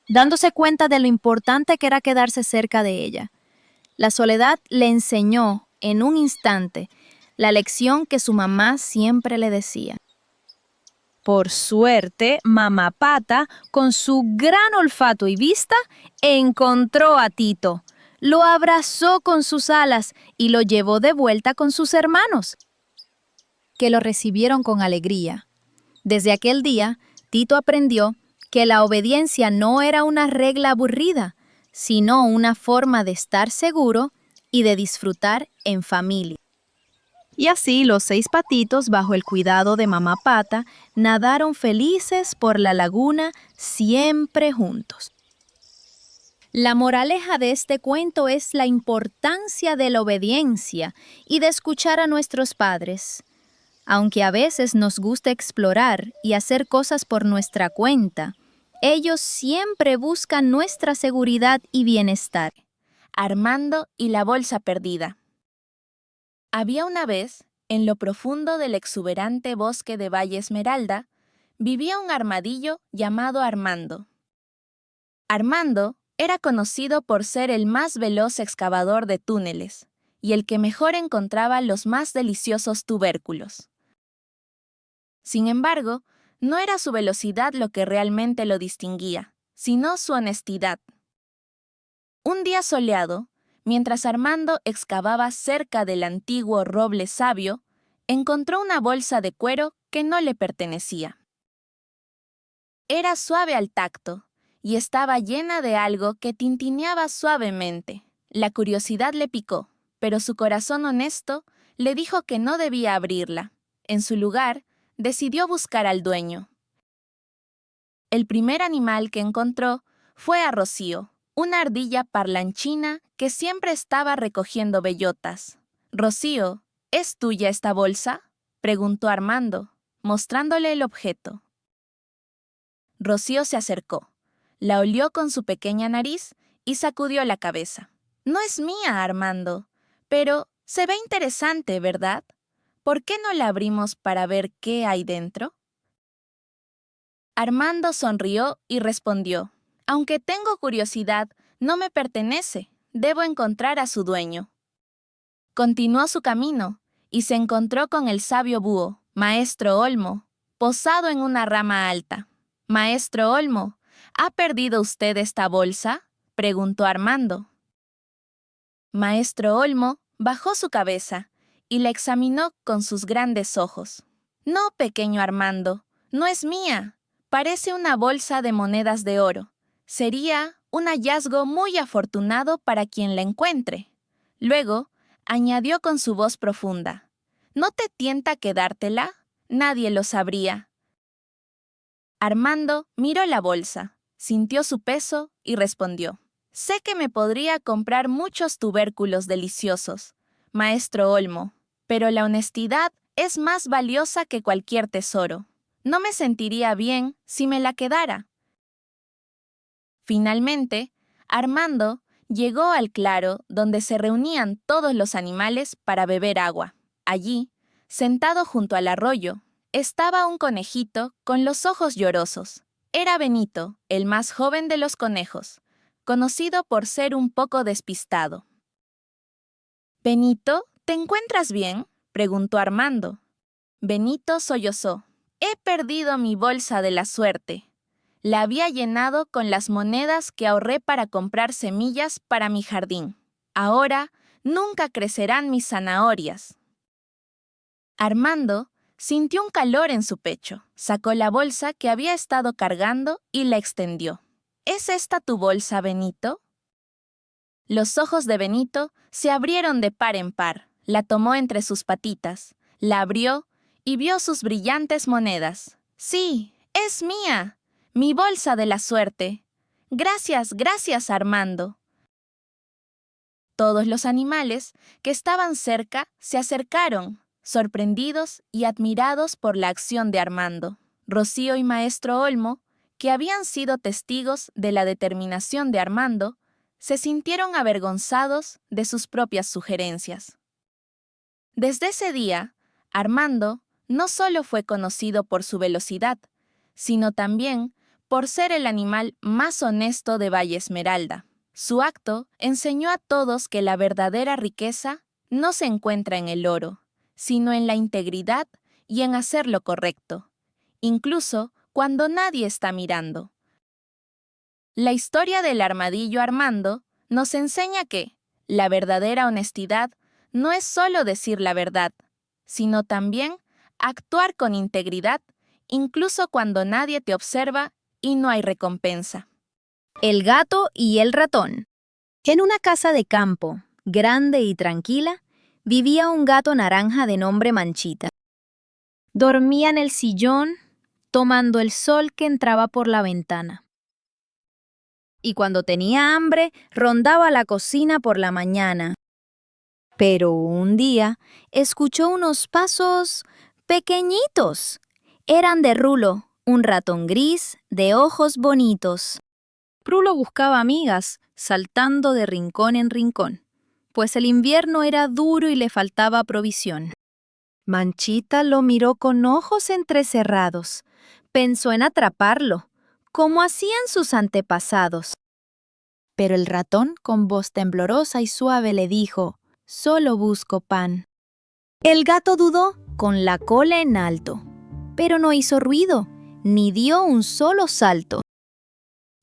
dándose cuenta de lo importante que era quedarse cerca de ella. La soledad le enseñó, en un instante, la lección que su mamá siempre le decía. Por suerte, Mamá Pata, con su gran olfato y vista, encontró a Tito. Lo abrazó con sus alas y lo llevó de vuelta con sus hermanos, que lo recibieron con alegría. Desde aquel día, Tito aprendió que la obediencia no era una regla aburrida, sino una forma de estar seguro y de disfrutar en familia. Y así los 6 patitos, bajo el cuidado de Mamá Pata, nadaron felices por la laguna, siempre juntos. La moraleja de este cuento es la importancia de la obediencia y de escuchar a nuestros padres. Aunque a veces nos gusta explorar y hacer cosas por nuestra cuenta, ellos siempre buscan nuestra seguridad y bienestar. Armando y la bolsa perdida. Había una vez, en lo profundo del exuberante bosque de Valle Esmeralda, vivía un armadillo llamado Armando. Armando era conocido por ser el más veloz excavador de túneles y el que mejor encontraba los más deliciosos tubérculos. Sin embargo, no era su velocidad lo que realmente lo distinguía, sino su honestidad. Un día soleado, mientras Armando excavaba cerca del antiguo roble sabio, encontró una bolsa de cuero que no le pertenecía. Era suave al tacto y estaba llena de algo que tintineaba suavemente. La curiosidad le picó, pero su corazón honesto le dijo que no debía abrirla. En su lugar, decidió buscar al dueño. El primer animal que encontró fue a Rocío, una ardilla parlanchina que siempre estaba recogiendo bellotas. «Rocío, ¿es tuya esta bolsa?», preguntó Armando, mostrándole el objeto. Rocío se acercó, la olió con su pequeña nariz y sacudió la cabeza. «No es mía, Armando, pero se ve interesante, ¿verdad? ¿Por qué no la abrimos para ver qué hay dentro?». Armando sonrió y respondió: «Aunque tengo curiosidad, no me pertenece. Debo encontrar a su dueño». Continuó su camino y se encontró con el sabio búho, Maestro Olmo, posado en una rama alta. «Maestro Olmo, ¿ha perdido usted esta bolsa?», preguntó Armando. Maestro Olmo bajó su cabeza y la examinó con sus grandes ojos. «No, pequeño Armando, no es mía. Parece una bolsa de monedas de oro. Sería un hallazgo muy afortunado para quien la encuentre». Luego, añadió con su voz profunda: «¿No te tienta quedártela? Nadie lo sabría». Armando miró la bolsa, sintió su peso y respondió: «Sé que me podría comprar muchos tubérculos deliciosos, Maestro Olmo, pero la honestidad es más valiosa que cualquier tesoro. No me sentiría bien si me la quedara». Finalmente, Armando llegó al claro donde se reunían todos los animales para beber agua. Allí, sentado junto al arroyo, estaba un conejito con los ojos llorosos. Era Benito, el más joven de los conejos, conocido por ser un poco despistado. «Benito, ¿te encuentras bien?», preguntó Armando. Benito sollozó. «He perdido mi bolsa de la suerte. La había llenado con las monedas que ahorré para comprar semillas para mi jardín. Ahora nunca crecerán mis zanahorias». Armando sintió un calor en su pecho. Sacó la bolsa que había estado cargando y la extendió. «¿Es esta tu bolsa, Benito?». Los ojos de Benito se abrieron de par en par. La tomó entre sus patitas, la abrió y vio sus brillantes monedas. «Sí, es mía, mi bolsa de la suerte. Gracias, gracias, Armando». Todos los animales que estaban cerca se acercaron, sorprendidos y admirados por la acción de Armando. Rocío y Maestro Olmo, que habían sido testigos de la determinación de Armando, se sintieron avergonzados de sus propias sugerencias. Desde ese día, Armando no solo fue conocido por su velocidad, sino también por ser el animal más honesto de Valle Esmeralda. Su acto enseñó a todos que la verdadera riqueza no se encuentra en el oro, sino en la integridad y en hacer lo correcto, incluso cuando nadie está mirando. La historia del armadillo Armando nos enseña que la verdadera honestidad no es solo decir la verdad, sino también actuar con integridad, incluso cuando nadie te observa y no hay recompensa. El gato y el ratón. En una casa de campo, grande y tranquila, vivía un gato naranja de nombre Manchita. Dormía en el sillón, tomando el sol que entraba por la ventana. Y cuando tenía hambre, rondaba la cocina por la mañana. Pero un día escuchó unos pasos pequeñitos. Eran de Rulo, un ratón gris de ojos bonitos. Rulo buscaba amigas, saltando de rincón en rincón, pues el invierno era duro y le faltaba provisión. Manchita lo miró con ojos entrecerrados. Pensó en atraparlo, como hacían sus antepasados. Pero el ratón, con voz temblorosa y suave, le dijo: «Solo busco pan». El gato dudó, con la cola en alto, pero no hizo ruido, ni dio un solo salto.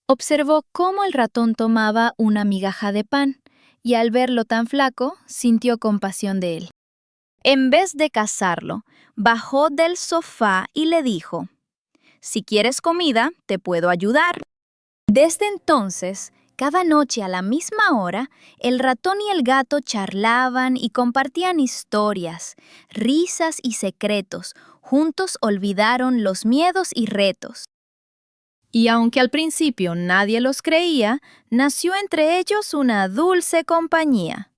Observó cómo el ratón tomaba una migaja de pan, y al verlo tan flaco, sintió compasión de él. En vez de cazarlo, bajó del sofá y le dijo: «Si quieres comida, te puedo ayudar». Desde entonces, cada noche a la misma hora, el ratón y el gato charlaban y compartían historias, risas y secretos. Juntos olvidaron los miedos y retos. Y aunque al principio nadie los creía, nació entre ellos una dulce compañía.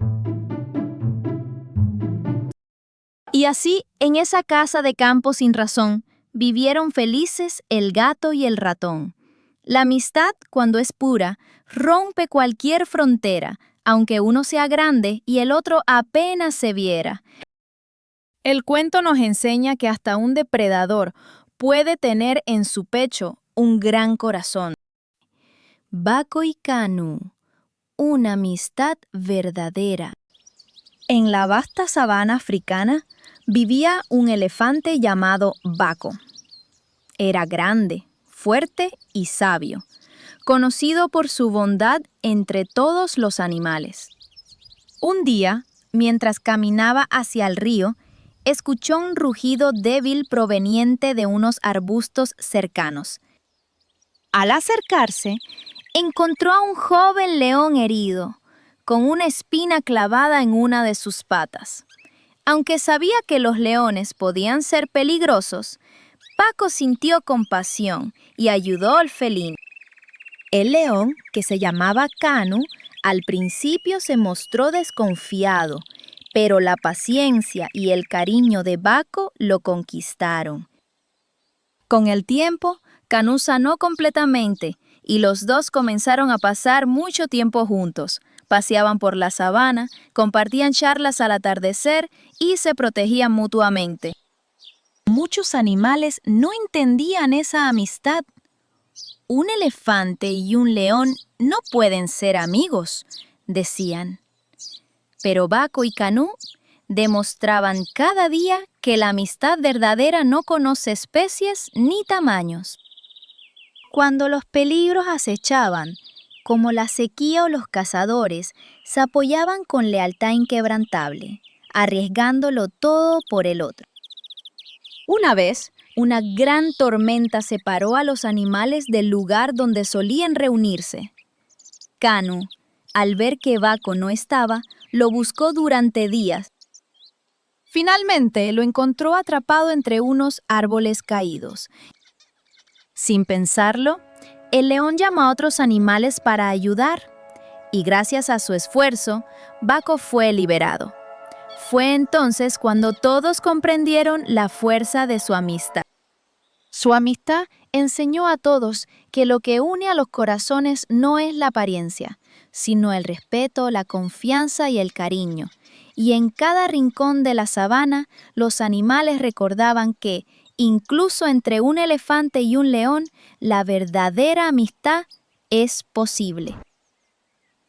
Y así, en esa casa de campo sin razón, vivieron felices el gato y el ratón. La amistad, cuando es pura, rompe cualquier frontera, aunque uno sea grande y el otro apenas se viera. El cuento nos enseña que hasta un depredador puede tener en su pecho un gran corazón. Baco y Canu, una amistad verdadera. En la vasta sabana africana vivía un elefante llamado Baco. Era grande, fuerte y sabio, conocido por su bondad entre todos los animales. Un día, mientras caminaba hacia el río, escuchó un rugido débil proveniente de unos arbustos cercanos. Al acercarse, encontró a un joven león herido, con una espina clavada en una de sus patas. Aunque sabía que los leones podían ser peligrosos, Paco sintió compasión y ayudó al felino. El león, que se llamaba Canu, al principio se mostró desconfiado, pero la paciencia y el cariño de Baco lo conquistaron. Con el tiempo, Canu sanó completamente y los dos comenzaron a pasar mucho tiempo juntos. Paseaban por la sabana, compartían charlas al atardecer y se protegían mutuamente. Muchos animales no entendían esa amistad. Un elefante y un león no pueden ser amigos, decían. Pero Baco y Canú demostraban cada día que la amistad verdadera no conoce especies ni tamaños. Cuando los peligros acechaban, como la sequía o los cazadores, se apoyaban con lealtad inquebrantable, arriesgándolo todo por el otro. Una vez, una gran tormenta separó a los animales del lugar donde solían reunirse. Canu, al ver que Baco no estaba, lo buscó durante días. Finalmente lo encontró atrapado entre unos árboles caídos. Sin pensarlo, el león llamó a otros animales para ayudar, y gracias a su esfuerzo, Baco fue liberado. Fue entonces cuando todos comprendieron la fuerza de su amistad. Su amistad enseñó a todos que lo que une a los corazones no es la apariencia, sino el respeto, la confianza y el cariño. Y en cada rincón de la sabana, los animales recordaban que, incluso entre un elefante y un león, la verdadera amistad es posible.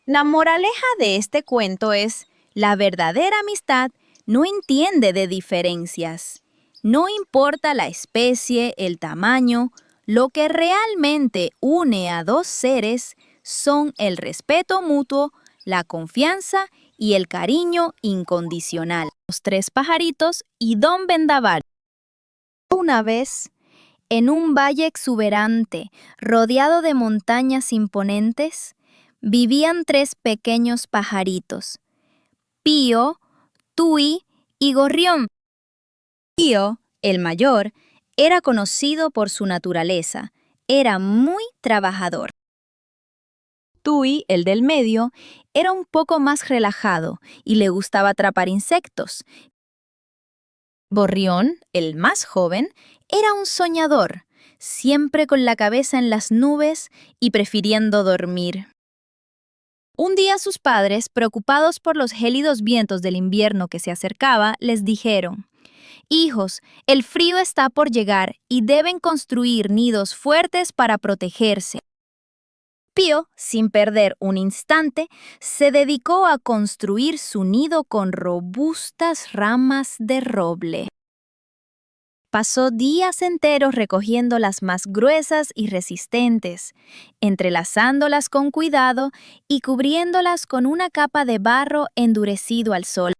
La moraleja de este cuento es: la verdadera amistad no entiende de diferencias. No importa la especie, el tamaño, lo que realmente une a dos seres son el respeto mutuo, la confianza y el cariño incondicional. Los tres pajaritos y Don Vendaval. Una vez, en un valle exuberante, rodeado de montañas imponentes, vivían tres pequeños pajaritos: Pío, Tui y Gorrión. Pío, el mayor, era conocido por su naturaleza. Era muy trabajador. Tui, el del medio, era un poco más relajado y le gustaba atrapar insectos. Gorrión, el más joven, era un soñador, siempre con la cabeza en las nubes y prefiriendo dormir. Un día sus padres, preocupados por los gélidos vientos del invierno que se acercaba, les dijeron: «Hijos, el frío está por llegar y deben construir nidos fuertes para protegerse». Pío, sin perder un instante, se dedicó a construir su nido con robustas ramas de roble. Pasó días enteros recogiendo las más gruesas y resistentes, entrelazándolas con cuidado y cubriéndolas con una capa de barro endurecido al sol.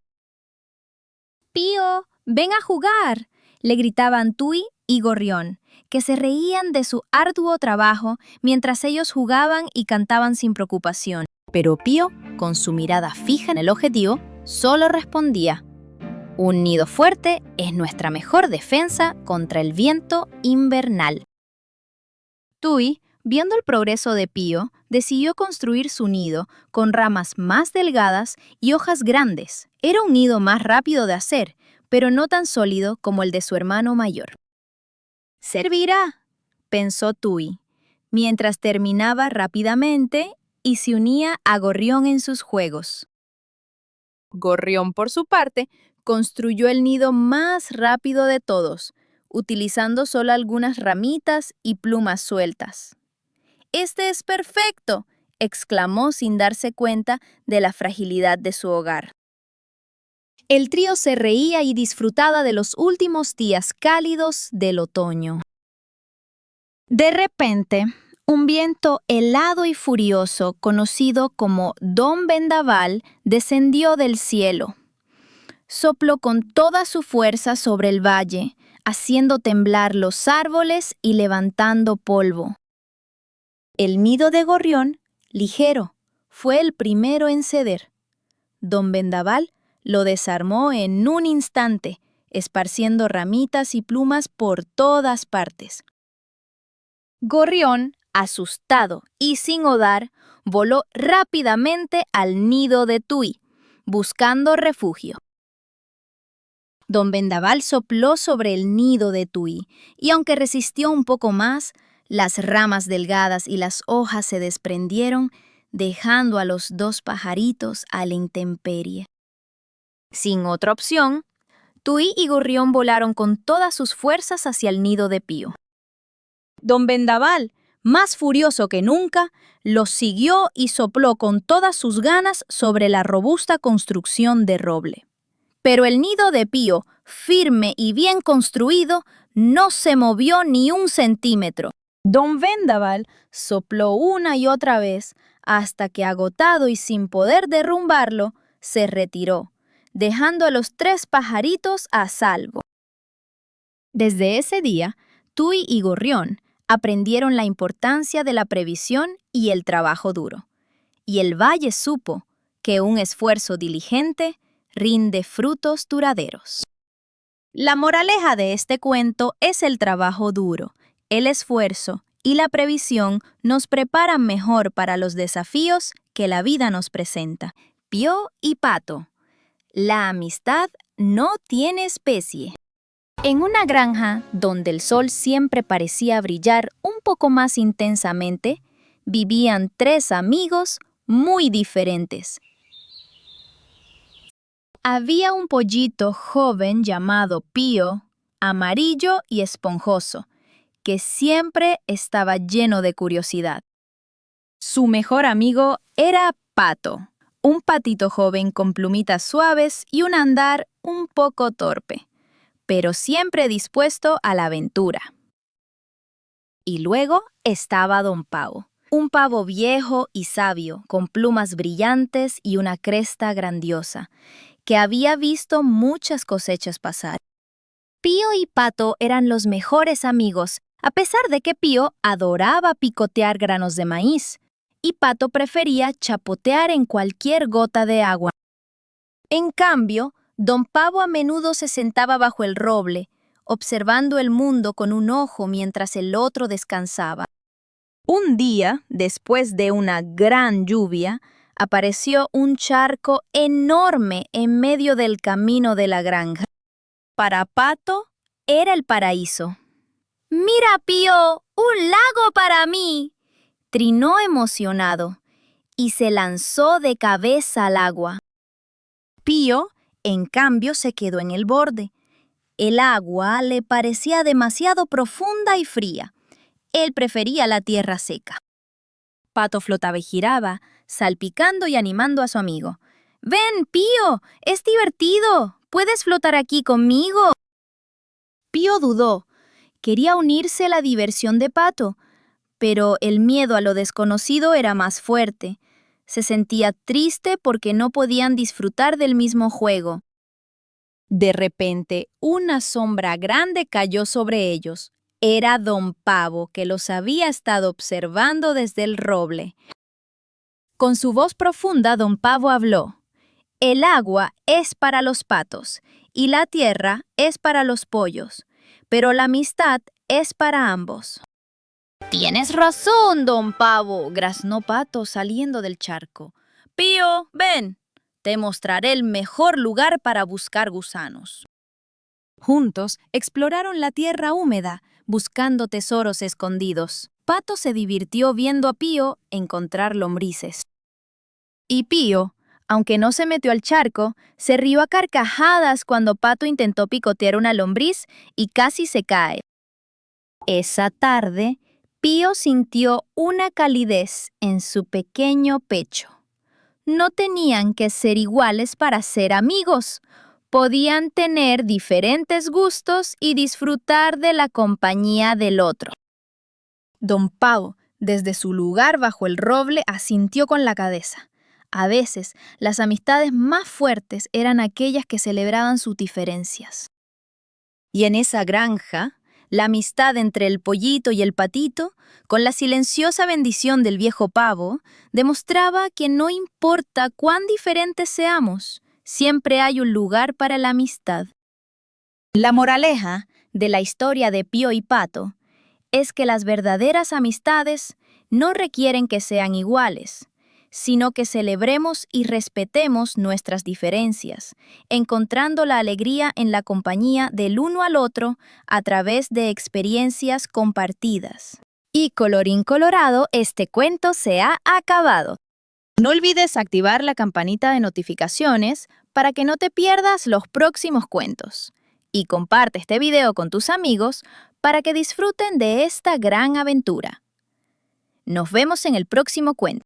«Pío, ven a jugar», le gritaban Tui y Gorrión, que se reían de su arduo trabajo mientras ellos jugaban y cantaban sin preocupación. Pero Pío, con su mirada fija en el objetivo, solo respondía: «Un nido fuerte es nuestra mejor defensa contra el viento invernal». Tui, viendo el progreso de Pío, decidió construir su nido con ramas más delgadas y hojas grandes. Era un nido más rápido de hacer, pero no tan sólido como el de su hermano mayor. «Servirá», pensó Tui, mientras terminaba rápidamente y se unía a Gorrión en sus juegos. Gorrión, por su parte, construyó el nido más rápido de todos, utilizando solo algunas ramitas y plumas sueltas. «¡Este es perfecto!», exclamó sin darse cuenta de la fragilidad de su hogar. El trío se reía y disfrutaba de los últimos días cálidos del otoño. De repente, un viento helado y furioso, conocido como Don Vendaval, descendió del cielo. Sopló con toda su fuerza sobre el valle, haciendo temblar los árboles y levantando polvo. El nido de gorrión, ligero, fue el primero en ceder. Don Vendaval lo desarmó en un instante, esparciendo ramitas y plumas por todas partes. Gorrión, asustado y sin hodar, voló rápidamente al nido de Tui, buscando refugio. Don Vendaval sopló sobre el nido de Tui, y aunque resistió un poco más, las ramas delgadas y las hojas se desprendieron, dejando a los dos pajaritos a la intemperie. Sin otra opción, Tui y Gorrión volaron con todas sus fuerzas hacia el nido de Pío. Don Vendaval, más furioso que nunca, los siguió y sopló con todas sus ganas sobre la robusta construcción de roble. Pero el nido de Pío, firme y bien construido, no se movió ni un centímetro. Don Vendaval sopló una y otra vez hasta que, agotado y sin poder derrumbarlo, se retiró, dejando a los tres pajaritos a salvo. Desde ese día, Tui y Gorrión aprendieron la importancia de la previsión y el trabajo duro. Y el valle supo que un esfuerzo diligente rinde frutos duraderos. La moraleja de este cuento es el trabajo duro, el esfuerzo y la previsión nos preparan mejor para los desafíos que la vida nos presenta. Pío y Pato. La amistad no tiene especie. En una granja donde el sol siempre parecía brillar un poco más intensamente, vivían tres amigos muy diferentes. Había un pollito joven llamado Pío, amarillo y esponjoso, que siempre estaba lleno de curiosidad. Su mejor amigo era Pato, un patito joven con plumitas suaves y un andar un poco torpe, pero siempre dispuesto a la aventura. Y luego estaba Don Pavo, un pavo viejo y sabio, con plumas brillantes y una cresta grandiosa, que había visto muchas cosechas pasar. Pío y Pato eran los mejores amigos, a pesar de que Pío adoraba picotear granos de maíz, y Pato prefería chapotear en cualquier gota de agua. En cambio, Don Pavo a menudo se sentaba bajo el roble, observando el mundo con un ojo mientras el otro descansaba. Un día, después de una gran lluvia, apareció un charco enorme en medio del camino de la granja. Para Pato, era el paraíso. «¡Mira, Pío! ¡Un lago para mí!», trinó emocionado, y se lanzó de cabeza al agua. Pío, en cambio, se quedó en el borde. El agua le parecía demasiado profunda y fría. Él prefería la tierra seca. Pato flotaba y giraba, salpicando y animando a su amigo. «¡Ven, Pío! ¡Es divertido! ¿Puedes flotar aquí conmigo?». Pío dudó. Quería unirse a la diversión de Pato, pero el miedo a lo desconocido era más fuerte. Se sentía triste porque no podían disfrutar del mismo juego. De repente, una sombra grande cayó sobre ellos. Era Don Pavo, que los había estado observando desde el roble. Con su voz profunda, Don Pavo habló. «El agua es para los patos y la tierra es para los pollos, pero la amistad es para ambos». «Tienes razón, Don Pavo», graznó Pato saliendo del charco. «Pío, ven, te mostraré el mejor lugar para buscar gusanos». Juntos exploraron la tierra húmeda, buscando tesoros escondidos. Pato se divirtió viendo a Pío encontrar lombrices. Y Pío, aunque no se metió al charco, se rió a carcajadas cuando Pato intentó picotear una lombriz y casi se cae. Esa tarde, Pío sintió una calidez en su pequeño pecho. No tenían que ser iguales para ser amigos. podían tener diferentes gustos y disfrutar de la compañía del otro. Don Pavo, desde su lugar bajo el roble, asintió con la cabeza. A veces, las amistades más fuertes eran aquellas que celebraban sus diferencias. Y en esa granja, la amistad entre el pollito y el patito, con la silenciosa bendición del viejo pavo, demostraba que no importa cuán diferentes seamos, siempre hay un lugar para la amistad. La moraleja de la historia de Pío y Pato es que las verdaderas amistades no requieren que sean iguales, sino que celebremos y respetemos nuestras diferencias, encontrando la alegría en la compañía del uno al otro a través de experiencias compartidas. Y colorín colorado, este cuento se ha acabado. No olvides activar la campanita de notificaciones para que no te pierdas los próximos cuentos. Y comparte este video con tus amigos para que disfruten de esta gran aventura. Nos vemos en el próximo cuento.